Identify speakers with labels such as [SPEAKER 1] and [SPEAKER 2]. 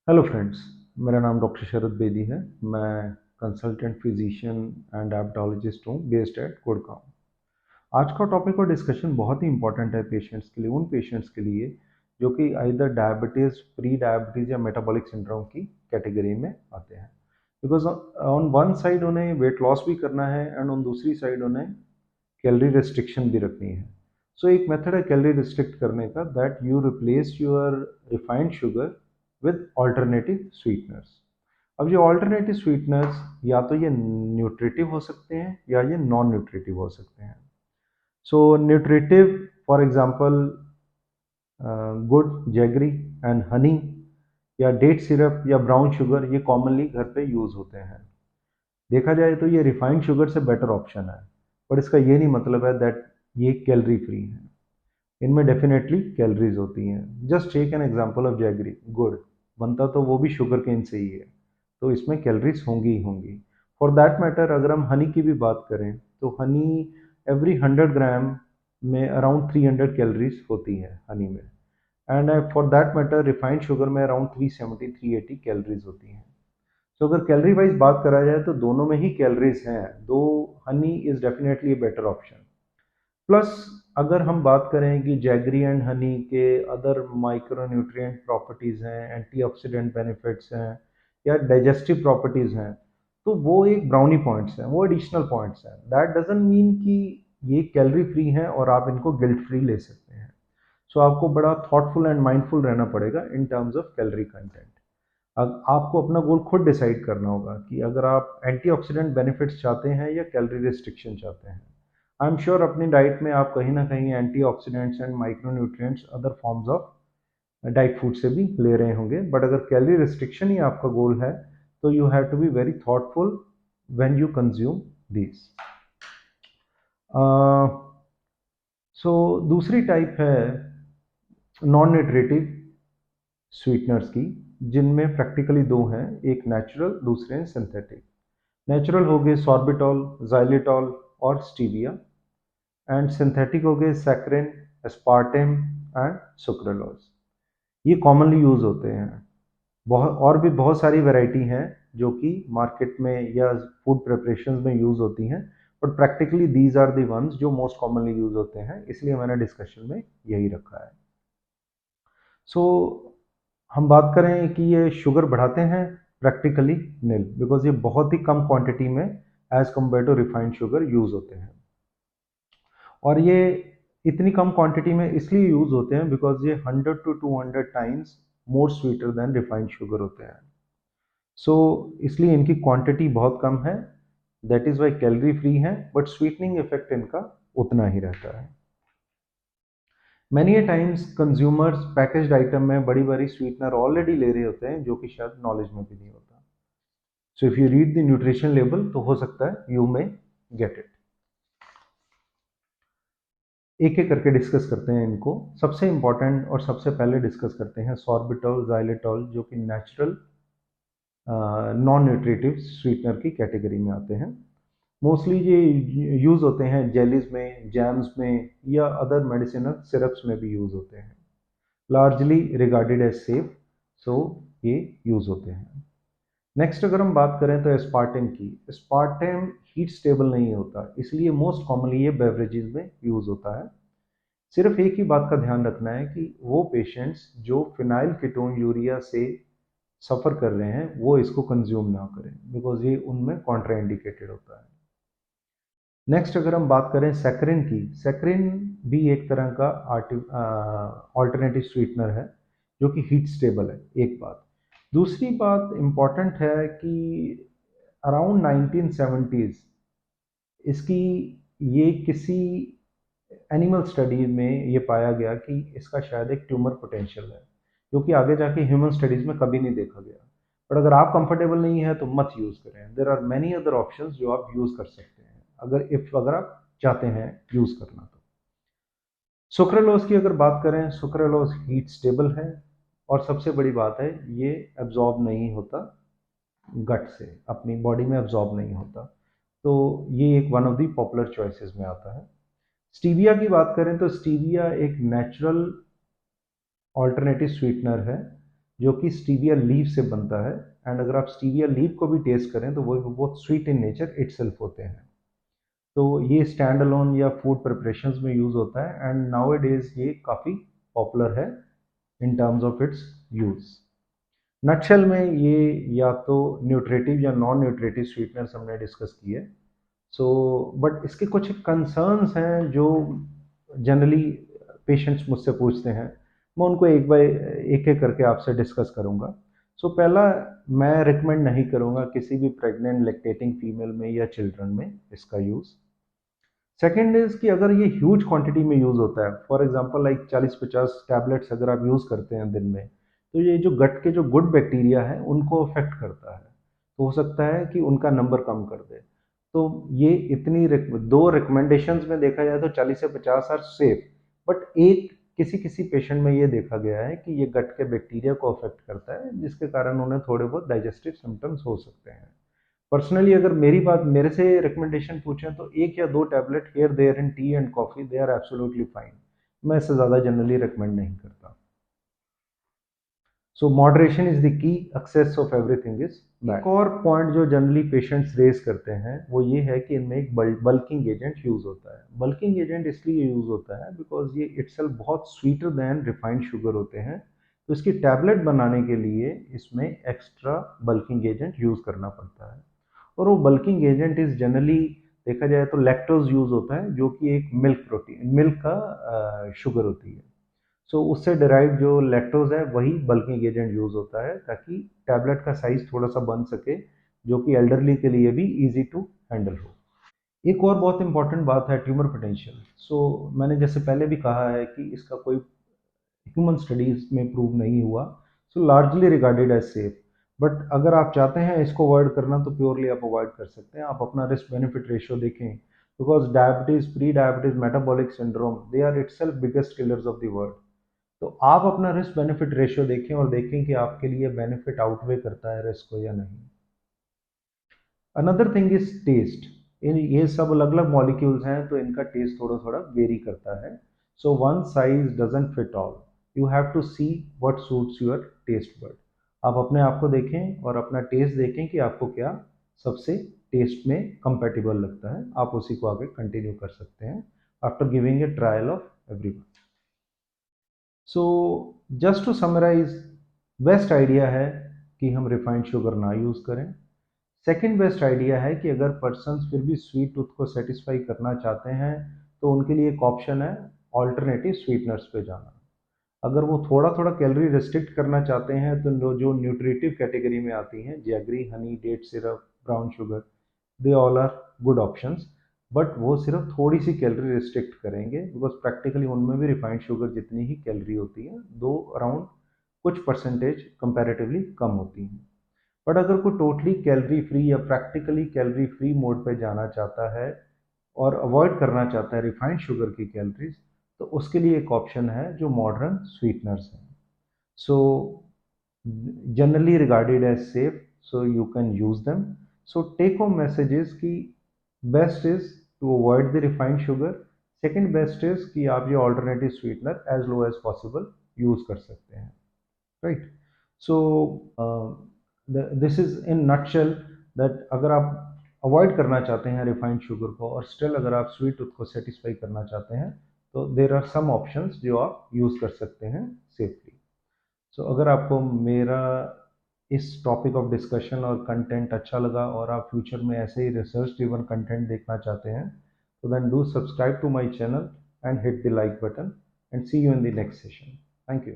[SPEAKER 1] Hello friends. मेरा नाम doctor शरद बेदी है। मैं कंसल्टेंट फिजिशियन एंड डायबिटोलॉजिस्ट हूँ बेस्ड एट गुड़गांव। आज का टॉपिक और डिस्कशन बहुत ही इंपॉर्टेंट है पेशेंट्स के लिए, उन पेशेंट्स के लिए जो कि आइदर डायबिटीज़, प्री डायबिटीज़ या मेटाबॉलिक सिंड्रोम की कैटेगरी में आते हैं। बिकॉज ऑन वन साइड उन्हें वेट लॉस भी करना है एंड ऑन दूसरी साइड उन्हें कैलोरी रिस्ट्रिक्शन भी रखनी है। सो एक मेथड है कैलोरी रिस्ट्रिक्ट करने का, that you replace your refined sugar with alternative sweeteners. अब ये ऑल्टरनेटिव स्वीटनर्स या तो ये न्यूट्रिटिव हो सकते हैं या ये नॉन न्यूट्रिटिव हो सकते हैं। सो न्यूट्रिटिव, फॉर एग्जांपल गुड़, जैगरी एंड हनी, या डेट सिरप या ब्राउन शुगर, ये कॉमनली घर पे यूज़ होते हैं। देखा जाए तो ये रिफाइंड शुगर से बेटर ऑप्शन है, पर इसका ये नहीं मतलब है दैट ये कैलोरी फ्री है। इनमें डेफिनेटली कैलोरीज होती हैं। Just take an example of jaggery, गुड़ बनता तो वो भी शुगर केन से ही है, तो इसमें कैलोरीज होंगी ही होंगी। फॉर दैट मैटर अगर हम हनी की भी बात करें तो हनी एवरी 100 ग्राम में अराउंड 300 कैलोरीज होती है हनी में। And for that matter refined sugar में अराउंड 370-380 कैलोरीज होती हैं। तो अगर कैलोरी वाइज बात करा जाए तो दोनों में ही कैलोरीज हैं, दो honey is definitely better option. Plus अगर हम बात करें कि जैगरी एंड हनी के अदर माइक्रो न्यूट्रिएंट प्रॉपर्टीज़ हैं, एंटीऑक्सीडेंट बेनिफिट्स हैं या डाइजेस्टिव प्रॉपर्टीज़ हैं, तो वो एक ब्राउनी पॉइंट्स हैं, वो एडिशनल पॉइंट्स हैं। दैट डजंट मीन कि ये कैलोरी फ्री हैं और आप इनको गिल्ट फ्री ले सकते हैं। सो आपको बड़ा थॉटफुल एंड माइंडफुल रहना पड़ेगा in terms of calorie content. अब आपको अपना गोल खुद डिसाइड करना होगा कि अगर आप एंटीऑक्सीडेंट बेनिफिट्स चाहते हैं या कैलोरी रिस्ट्रिक्शन चाहते हैं। आई एम श्योर अपनी डाइट में आप कहीं ना कहीं antioxidants and micronutrients other forms of diet food से भी ले रहे होंगे, बट अगर कैलोरी रिस्ट्रिक्शन ही आपका गोल है तो you have to be very thoughtful when you consume this. So दूसरी टाइप है नॉन न्यूट्रिटिव स्वीटनर्स की, जिनमें प्रैक्टिकली दो हैं, एक नेचुरल, दूसरे हैं सिंथेटिक। नेचुरल हो गए सॉर्बिटॉल, जाइलेटॉल और स्टीविया, एंड सिंथेटिक हो गए सैक्रिन, एस्पार्टेम एंड सुक्रालोज। ये कॉमनली यूज होते हैं। बहुत और भी बहुत सारी वैरायटी हैं जो कि मार्केट में या फूड प्रिपरेशन में यूज होती हैं, but practically these are the ones जो मोस्ट कॉमनली यूज होते हैं, इसलिए मैंने डिस्कशन में यही रखा है। सो हम बात करें कि ये शुगर बढ़ाते हैं, प्रैक्टिकली नील, बिकॉज ये बहुत ही कम क्वांटिटी में as compare to refined sugar use होते हैं। और ये इतनी कम क्वांटिटी में इसलिए यूज होते हैं बिकॉज ये 100 to 200 times more sweeter than refined sugar होते हैं। सो इसलिए इनकी क्वांटिटी बहुत कम है, that is why calorie free है, बट स्वीटनिंग इफेक्ट इनका उतना ही रहता है। Many a times consumers packaged item में बड़ी बड़ी स्वीटनर ऑलरेडी ले रहे होते हैं, जो कि शायद नॉलेज में भी नहीं होता। So if you read the nutrition label तो हो सकता है यू मे गेट इट। एक एक करके डिस्कस करते हैं इनको। सबसे इंपॉर्टेंट और सबसे पहले डिस्कस करते हैं सॉर्बिटॉल, जाइलेटॉल, जो कि नेचुरल नॉन न्यूट्रिटिव स्वीटनर की कैटेगरी में आते हैं। मोस्टली ये यूज़ होते हैं जेलीज में, जैम्स में या अदर मेडिसिनल सिरप्स में भी यूज़ होते हैं। लार्जली रिगार्डेड एज सेफ, सो ये यूज़ होते हैं। नेक्स्ट अगर हम बात करें तो एस्पार्टेम की, एस्पार्टेम हीट स्टेबल नहीं होता, इसलिए मोस्ट कॉमनली ये बेवरेजेस में यूज़ होता है। सिर्फ एक ही बात का ध्यान रखना है कि वो पेशेंट्स जो फिनाइल कीटोन यूरिया से सफ़र कर रहे हैं वो इसको कंज्यूम ना करें, बिकॉज ये उनमें कॉन्ट्राइंडिकेटेड होता है। नेक्स्ट अगर हम बात करें सैक्रिन की, सैक्रिन भी एक तरह का ऑल्टरनेटिव स्वीटनर है जो कि हीट स्टेबल है, एक बात। दूसरी बात इम्पॉर्टेंट है कि अराउंड 1970s इसकी ये किसी एनिमल स्टडी में ये पाया गया कि इसका शायद एक ट्यूमर पोटेंशियल है, जो कि आगे जाके ह्यूमन स्टडीज़ में कभी नहीं देखा गया। बट अगर आप कंफर्टेबल नहीं है तो मत यूज़ करें। There are many other options जो आप यूज़ कर सकते हैं अगर आप चाहते हैं यूज़ करना तो। सुक्रालोज की अगर बात करें, सुक्रालोज हीट स्टेबल है और सबसे बड़ी बात है ये एब्जॉर्ब नहीं होता गट से, अपनी बॉडी में एब्जॉर्ब नहीं होता, तो ये एक one of the popular choices में आता है। स्टीविया की बात करें तो स्टीविया एक नेचुरल ऑल्टरनेटिव स्वीटनर है जो कि स्टीविया लीफ से बनता है। एंड अगर आप स्टीविया लीफ को भी टेस्ट करें तो वो बहुत स्वीट इन नेचर इटसेल्फ होते हैं। तो ये स्टैंड अलोन या फूड प्रिपरेशंस में यूज़ होता है एंड नाउ डेज ये काफ़ी पॉपुलर है in terms of its use. Nutshell में ये या तो न्यूट्रेटिव या नॉन न्यूट्रेटिव स्वीटनर्स हमने डिस्कस किए। सो बट इसके कुछ कंसर्न्स हैं जो जनरली पेशेंट्स मुझसे पूछते हैं। मैं उनको एक एक करके आपसे डिस्कस करूंगा। सो पहला, मैं रिकमेंड नहीं करूंगा किसी भी प्रेग्नेंट लैक्टेटिंग फीमेल में या चिल्ड्रन में इसका यूज़। सेकेंड इज़ कि अगर ये ह्यूज क्वांटिटी में यूज़ होता है, फॉर एग्जांपल लाइक 40-50 टैबलेट्स अगर आप यूज़ करते हैं दिन में, तो ये जो गट के जो गुड बैक्टीरिया है उनको अफेक्ट करता है। तो हो सकता है कि उनका नंबर कम कर दे। तो ये इतनी दो रिकमेंडेशंस में देखा जाए तो 40 से 50 आर सेफ, बट एक किसी किसी पेशेंट में ये देखा गया है कि ये गट के बैक्टीरिया को अफेक्ट करता है, जिसके कारण उन्हें थोड़े बहुत डाइजेस्टिव सिम्टम्स हो सकते हैं। पर्सनली अगर मेरे से रिकमेंडेशन पूछें तो एक या दो tablet here there in tea and coffee, they are absolutely fine. मैं इससे ज़्यादा जनरली रिकमेंड नहीं करता। So moderation is the key, excess of everything is bad. एक और पॉइंट जो जनरली पेशेंट्स रेज करते हैं वो ये है कि इनमें एक बल्किंग एजेंट यूज होता है। बल्किंग एजेंट इसलिए यूज होता है बिकॉज ये इटसेल्फ बहुत स्वीटर देन रिफाइंड शुगर होते हैं, तो इसकी टैबलेट बनाने के लिए इसमें एक्स्ट्रा बल्किंग एजेंट यूज करना पड़ता है। और वो बल्किंग एजेंट इज जनरली देखा जाए तो लैक्टोज यूज होता है, जो कि एक मिल्क का शुगर होती है। सो उससे डिराइव जो लैक्टोज है वही बल्किंग एजेंट यूज होता है, ताकि टैबलेट का साइज थोड़ा सा बन सके, जो कि एल्डरली के लिए भी इजी टू हैंडल हो। एक और बहुत इंपॉर्टेंट बात है ट्यूमर पोटेंशियल। सो मैंने जैसे पहले भी कहा है कि इसका कोई ह्यूमन स्टडीज में प्रूव नहीं हुआ, so largely regarded as safe. But अगर आप चाहते हैं इसको अवॉइड करना तो प्योरली आप अवॉइड कर सकते हैं। आप अपना रिस्क बेनिफिट रेशियो देखें, because diabetes, pre diabetes, metabolic syndrome, they are itself biggest killers of the world. तो आप अपना रिस्क बेनिफिट रेशियो देखें और देखें कि आपके लिए बेनिफिट आउटवे करता है रिस्क को या नहीं। Another thing is taste. इन ये सब अलग अलग मॉलिक्यूल्स हैं तो इनका टेस्ट थोड़ा थोड़ा वेरी करता है। So one size doesn't fit all, you have to see what suits your taste bud. आप अपने आप को देखें और अपना टेस्ट देखें कि आपको क्या सबसे टेस्ट में कंपेटेबल लगता है, आप उसी को आगे कंटिन्यू कर सकते हैं after giving a trial of everyone. So just to summarise, best idea है कि हम रिफाइंड शुगर ना यूज़ करें। सेकंड बेस्ट आइडिया है कि अगर पर्सन्स फिर भी स्वीट टूथ को सेटिस्फाई करना चाहते हैं तो उनके लिए एक ऑप्शन है ऑल्टरनेटिव स्वीटनर्स पे जाना। अगर वो थोड़ा थोड़ा कैलोरी रिस्ट्रिक्ट करना चाहते हैं तो जो न्यूट्रिटिव कैटेगरी में आती हैं, jaggery, honey, date syrup, brown sugar, they all are good options. But वो सिर्फ थोड़ी सी कैलोरी रिस्ट्रिक्ट करेंगे, बिकॉज प्रैक्टिकली उनमें भी रिफाइंड शुगर जितनी ही कैलोरी होती है, दो अराउंड कुछ परसेंटेज कंपैरेटिवली कम होती हैं। बट अगर कोई टोटली कैलोरी फ्री या प्रैक्टिकली कैलोरी फ्री मोड पे जाना चाहता है और अवॉइड करना चाहता है रिफाइंड शुगर की कैलोरीज, तो उसके लिए एक ऑप्शन है जो मॉडर्न स्वीटनर्स हैं। सो generally regarded as safe, so you can use them. So take home messages कि best is to avoid the refined sugar, second best is कि आप ये alternative sweetener as low as possible use कर सकते हैं, right? So this is in nutshell that अगर आप avoid करना चाहते हैं रिफाइंड शुगर को और स्टिल अगर आप स्वीट टूथ को सेटिस्फाई करना चाहते हैं तो देर आर सम ऑप्शंस जो आप यूज़ कर सकते हैं सेफली। सो अगर आपको मेरा इस टॉपिक ऑफ डिस्कशन और कंटेंट अच्छा लगा और आप फ्यूचर में ऐसे ही रिसर्च ड्रिवन कंटेंट देखना चाहते हैं, तो then do subscribe to my channel and hit the like button and see you in the next session. Thank you.